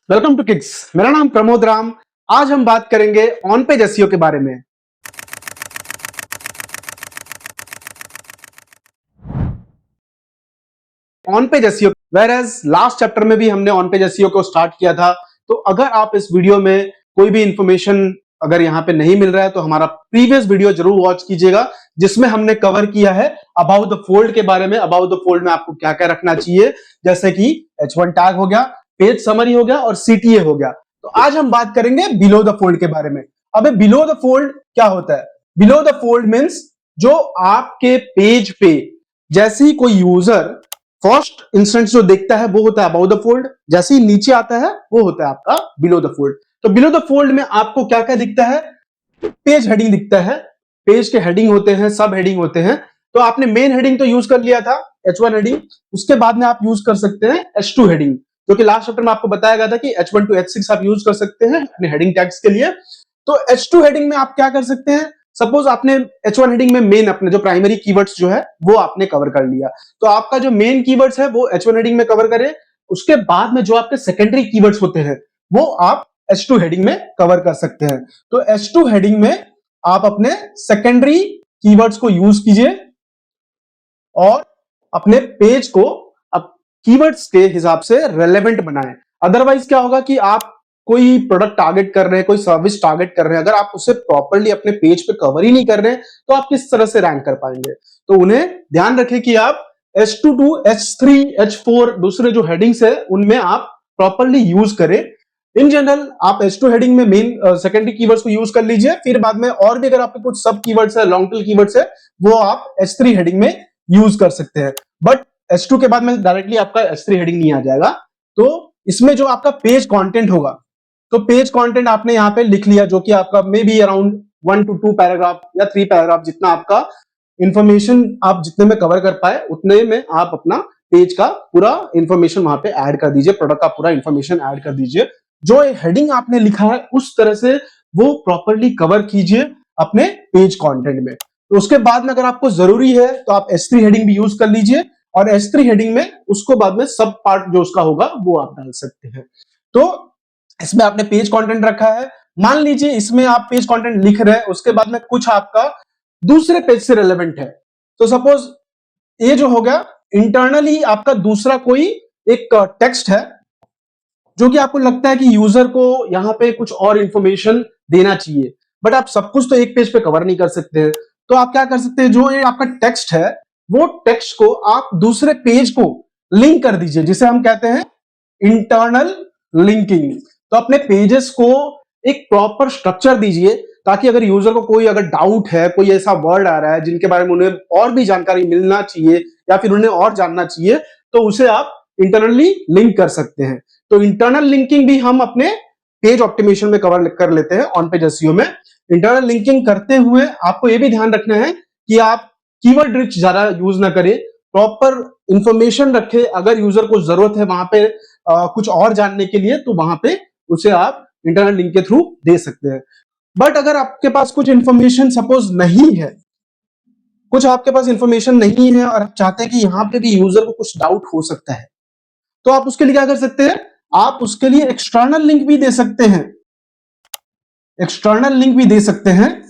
Welcome to kicks. मेरा नाम प्रमोद राम। आज हम बात करेंगे ऑन पेज एसईओ के बारे में। On page SEO whereas last chapter में भी हमने ऑन पेज एसईओ को स्टार्ट किया था। तो अगर आप इस वीडियो में कोई भी इंफॉर्मेशन अगर यहाँ पे नहीं मिल रहा है तो हमारा प्रीवियस वीडियो जरूर वॉच कीजिएगा, जिसमें हमने कवर किया है अबाउट द फोल्ड के बारे में। अबाउट द फोल्ड में आपको क्या क्या रखना चाहिए, जैसे कि H1 टैग हो गया, पेज समरी हो गया और CTA हो गया। तो आज हम बात करेंगे बिलो द फोल्ड के बारे में। अब बिलो द फोल्ड क्या होता है? बिलो द फोल्ड मीन्स जो आपके पेज पे जैसे ही कोई यूजर फर्स्ट इंस्टेंस जो देखता है वो होता है अबाउट द फोल्ड, जैसे ही नीचे आता है वो होता है आपका बिलो द फोल्ड। तो बिलो द फोल्ड में आपको क्या क्या दिखता है? पेज हेडिंग दिखता है, पेज के हेडिंग होते हैं, सब हेडिंग होते हैं। तो आपने मेन हेडिंग तो यूज कर लिया था H1 हेडिंग, उसके बाद में आप यूज कर सकते हैं H2 हेडिंग, जो कि लास्ट चैप्टर में आपको बताया गया था कि H1 to H6 आप यूज कर सकते हैं अपने हेडिंग टैग्स के लिए। तो H2 हेडिंग में आप क्या कर सकते हैं? सपोज आपने H1 हेडिंग में मेन अपने जो प्राइमरी कीवर्ड्स जो है वो आपने कवर कर लिया, तो आपका जो मेन कीवर्ड्स है वो H1 हेडिंग में कवर करें। उसके बाद में जो आपके सेकेंडरी कीवर्ड्स होते हैं वो आप H2 हेडिंग में कवर कर सकते हैं। तो H2 हेडिंग में आप अपने सेकेंडरी कीवर्ड्स को यूज कीजिए और अपने पेज को अब कीवर्ड्स के हिसाब से रेलेवेंट बनाएं। अदरवाइज क्या होगा कि आप कोई प्रोडक्ट टारगेट कर रहे हैं, कोई सर्विस टारगेट कर रहे हैं, अगर आप उसे प्रॉपरली अपने पेज पे कवर ही नहीं कर रहे हैं तो आप किस तरह से रैंक कर पाएंगे? तो उन्हें ध्यान रखें कि आप H2 to H3 H4 दूसरे जो हेडिंग्स है उनमें आप प्रॉपरली यूज करें। इन जनरल आप H2 हेडिंग में मेन सेकेंडरी कीवर्ड्स को यूज कर लीजिए, फिर बाद में और भी अगर आपके कुछ सब कीवर्ड्स है, लॉन्ग टेल कीवर्ड्स है, वो आप H3 हेडिंग में यूज कर सकते हैं। बट H2 के बाद में डायरेक्टली आपका H3 हेडिंग नहीं आ जाएगा। तो इसमें जो आपका पेज कंटेंट होगा, तो पेज कंटेंट आपने यहां पे लिख लिया, जो कि आपका may be around 1 to 2 paragraph या 3 पैराग्राफ, जितना आपका इंफॉर्मेशन आप जितने में कवर कर पाए उतने में आप अपना पेज का पूरा इंफॉर्मेशन वहां पे ऐड कर दीजिए, प्रोडक्ट का पूरा इंफॉर्मेशन ऐड कर दीजिए। जो हेडिंग आपने लिखा है उस तरह से वो प्रॉपरली कवर कीजिए अपने पेज कंटेंट में। तो उसके बाद में अगर आपको जरूरी है तो आप H3 हेडिंग भी यूज कर लीजिए और H3 हेडिंग में उसको बाद में सब पार्ट जो उसका होगा वो आप डाल सकते हैं। तो इसमें आपने पेज कंटेंट रखा है, मान लीजिए इसमें आप पेज कंटेंट लिख रहे हैं, उसके बाद में कुछ आपका दूसरे पेज से रिलेवेंट है। तो सपोज ये जो हो गया इंटरनली आपका दूसरा कोई एक टेक्स्ट है जो कि आपको लगता है कि यूजर को यहां पे कुछ और इंफॉर्मेशन देना चाहिए, बट आप सब कुछ तो एक पेज पे कवर नहीं कर सकते हैं। तो आप क्या कर सकते हैं, जो ये आपका टेक्स्ट है वो टेक्स्ट को आप दूसरे पेज को लिंक कर दीजिए, जिसे हम कहते हैं इंटरनल लिंकिंग। तो अपने पेजेस को एक प्रॉपर स्ट्रक्चर दीजिए, ताकि अगर यूजर को कोई अगर डाउट है, कोई ऐसा वर्ड आ रहा है जिनके बारे में उन्हें और भी जानकारी मिलना चाहिए या फिर उन्हें और जानना चाहिए, तो उसे आप इंटरनली लिंक कर सकते हैं। तो इंटरनल लिंकिंग भी हम अपने पेज ऑप्टिमेशन में कवर कर लेते हैं ऑन पेज एसईओ में। इंटरनल लिंकिंग करते हुए आपको यह भी ध्यान रखना है कि आप कीवर्ड रिच ज्यादा यूज ना करें, प्रॉपर इंफॉर्मेशन रखें। अगर यूजर को जरूरत है वहां पे कुछ और जानने के लिए, तो वहां पे उसे आप इंटरनल लिंक के थ्रू दे सकते हैं। बट अगर आपके पास कुछ इंफॉर्मेशन सपोज नहीं है, कुछ आपके पास इंफॉर्मेशन नहीं है और आप चाहते हैं कि यहां पे भी यूजर को कुछ डाउट हो सकता है, तो आप उसके लिए क्या कर सकते हैं? आप उसके लिए एक्सटर्नल लिंक भी दे सकते हैं। एक्सटर्नल लिंक भी दे सकते हैं।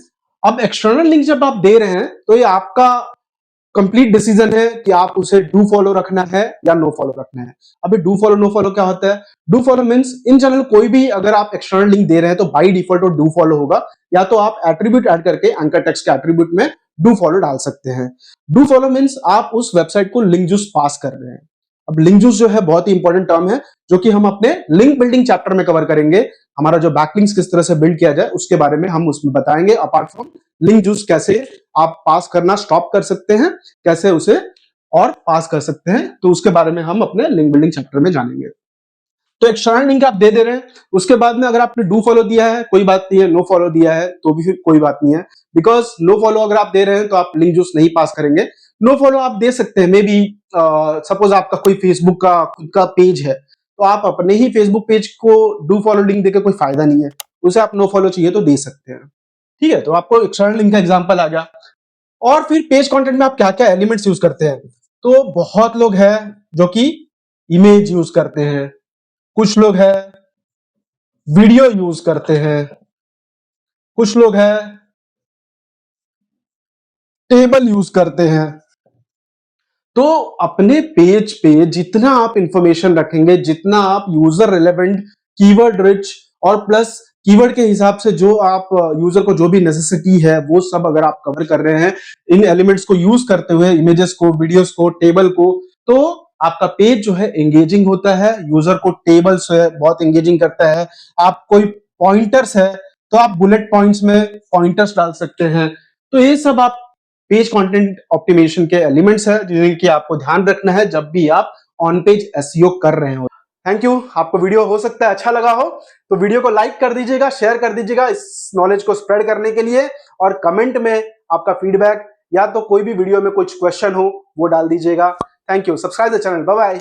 अब एक्सटर्नल लिंक जब आप दे रहे हैं तो ये आपका कंप्लीट डिसीजन है कि आप उसे डू फॉलो रखना है या नो फॉलो रखना है। अभी डू फॉलो नो फॉलो क्या होता है? Do follow means in general कोई भी अगर आप एक्सटर्नल लिंक दे रहे हैं तो बाय डिफॉल्ट वो डू फॉलो होगा, या तो आप एट्रीब्यूट ऐड करके एंकर टेक्स्ट के एट्रीब्यूट में डू फॉलो डाल सकते हैं। डू फॉलो मींस आप उस वेबसाइट को लिंक जूस पास कर रहे हैं। अब लिंक जूस जो है बहुत ही इंपॉर्टेंट टर्म है, जो कि हम अपने लिंक बिल्डिंग चैप्टर में कवर करेंगे। हमारा जो बैकलिंक्स किस तरह से बिल्ड किया जाए उसके बारे में हम उसमें बताएंगे। अपार्ट फ्रॉम लिंक जूस कैसे आप पास करना स्टॉप कर सकते हैं, कैसे उसे और पास कर सकते हैं, तो उसके बारे में हम अपने लिंक बिल्डिंग चैप्टर में जानेंगे। तो एक्सटर्नल लिंक आप दे रहे हैं, उसके बाद में अगर आपने डू फॉलो दिया है कोई बात नहीं है, नो फॉलो दिया है तो भी फिर कोई बात नहीं है, बिकॉज नो फॉलो अगर आप दे रहे हैं तो आप लिंक जूस नहीं पास करेंगे। नो फॉलो आप दे सकते हैं, मे बी सपोज आपका कोई फेसबुक का खुद का पेज है, तो आप अपने ही फेसबुक पेज को डू फॉलो लिंक देकर कोई फायदा नहीं है, उसे आप नो फॉलो चाहिए तो दे सकते हैं। ठीक है, तो आपको एक्सटर्नल लिंक का एग्जांपल आ गया। और फिर पेज कंटेंट में आप क्या क्या एलिमेंट्स यूज करते हैं? तो बहुत लोग हैं जो कि इमेज यूज करते हैं, कुछ लोग हैं वीडियो यूज करते हैं, कुछ लोग हैं टेबल यूज करते हैं। तो अपने पेज पे जितना आप इंफॉर्मेशन रखेंगे, जितना आप यूजर रिलेवेंट, कीवर्ड रिच और प्लस कीवर्ड के हिसाब से जो आप यूजर को जो भी नेसेसिटी है वो सब अगर आप कवर कर रहे हैं इन एलिमेंट्स को यूज करते हुए, इमेजेस को, वीडियोस को, टेबल को, तो आपका पेज जो है एंगेजिंग होता है, यूजर को टेबल से बहुत एंगेजिंग करता है। आप कोई पॉइंटर्स है तो आप बुलेट पॉइंट्स में पॉइंटर्स डाल सकते हैं। तो ये सब आप पेज कंटेंट ऑप्टिमाइजेशन के एलिमेंट्स है जिनकी आपको ध्यान रखना है जब भी आप ऑन पेज एसईओ कर रहे हो। Thank you. आपको वीडियो हो सकता है अच्छा लगा हो तो वीडियो को लाइक कर दीजिएगा, शेयर कर दीजिएगा इस नॉलेज को स्प्रेड करने के लिए, और कमेंट में आपका फीडबैक या तो कोई भी वीडियो में कुछ क्वेश्चन हो वो डाल दीजिएगा। Thank you. Subscribe the channel. Bye bye.